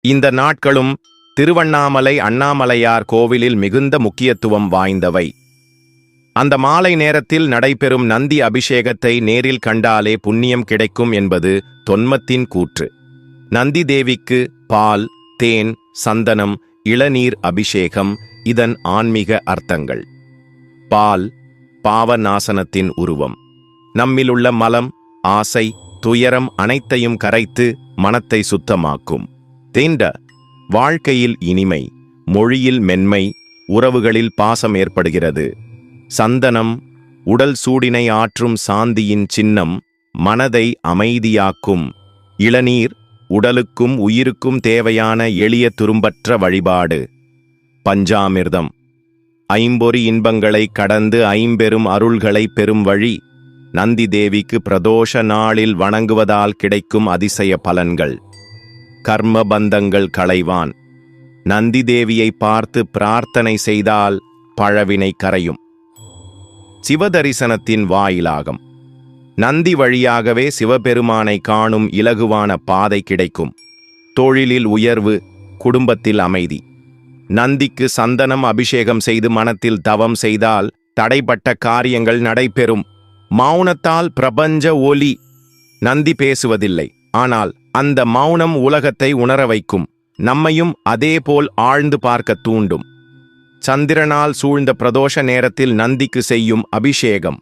இந்த நாட்களும் திருவண்ணாமலை அண்ணாமலையார் கோவிலில் மிகுந்த முக்கியத்துவம் வாய்ந்தவை. அந்த மாலை நேரத்தில் நடைபெறும் நந்தி அபிஷேகத்தை நேரில் கண்டாலே புண்ணியம் கிடைக்கும் என்பது தொன்மத்தின் கூற்று. நந்தி தேவிக்கு பால், தேன், சந்தனம், இளநீர் அபிஷேகம் இதன் ஆன்மீக அர்த்தங்கள். பால் பாவநாசனத்தின் உருவம். நம்மிலுள்ள மலம், ஆசை, துயரம் அனைத்தையும் கரைத்து மனத்தை சுத்தமாக்கும். தேண்ட வாழ்க்கையில் இனிமை, மொழியில் மென்மை, உறவுகளில் பாசம் ஏற்படுகிறது. சந்தனம் உடல் சூடினை ஆற்றும் சாந்தியின் சின்னம், மனதை அமைதியாக்கும். இளநீர் உடலுக்கும் உயிருக்கும் தேவையான எளிய துரும்பற்ற வழிபாடு. பஞ்சாமிர்தம் ஐம்பொறி இன்பங்களை கடந்து ஐம்பெரும் அருள்களை பெறும் வழி. நந்தி தேவிக்கு பிரதோஷ நாளில் வணங்குவதால் கிடைக்கும் அதிசய பலன்கள். கர்ம பந்தங்கள் களைவான். நந்தி தேவியை பார்த்து பிரார்த்தனை செய்தால் பழவினை கரையும். சிவதரிசனத்தின் வாயிலாகம். நந்தி வழியாகவே சிவபெருமானை காணும் இலகுவான பாதை கிடைக்கும். தொழிலில் உயர்வு, குடும்பத்தில் அமைதி. நந்திக்கு சந்தனம் அபிஷேகம் செய்து மனத்தில் தவம் செய்தால் தடைப்பட்ட காரியங்கள் நடைபெறும். மௌனத்தால் பிரபஞ்ச ஒலி. நந்தி பேசுவதில்லை, ஆனால் அந்த மௌனம் உலகத்தை உணர வைக்கும். நம்மையும் அதேபோல் ஆழ்ந்து பார்க்க தூண்டும். சந்திரனால் சூழ்ந்த பிரதோஷ நேரத்தில் நந்திக்கு செய்யும் அபிஷேகம்.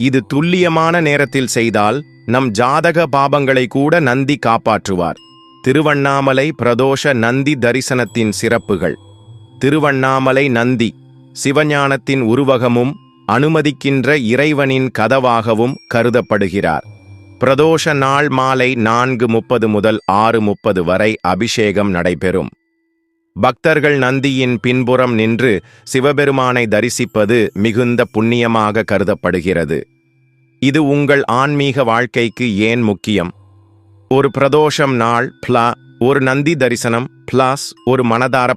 இது துல்லியமான நேரத்தில் செய்தால் நம் ஜாதக பாபங்களை கூட நந்தி காப்பாற்றுவார். திருவண்ணாமலை பிரதோஷ நந்தி தரிசனத்தின் சிறப்புகள். திருவண்ணாமலை நந்தி சிவஞானத்தின் உருவகமும் அனுமதிக்கின்ற இறைவனின் கதவாகவும் கருதப்படுகிறார். பிரதோஷ நாள் மாலை 4:30 முதல் 6:30 வரை அபிஷேகம் நடைபெறும். பக்தர்கள் நந்தியின் பின்புறம் நின்று சிவபெருமானை தரிசிப்பது மிகுந்த புண்ணியமாக கருதப்படுகிறது. இது உங்கள் ஆன்மீக வாழ்க்கைக்கு ஏன் முக்கியம்? ஒரு பிரதோஷம் நாள் + ஒரு நந்தி தரிசனம் + ஒரு மனதார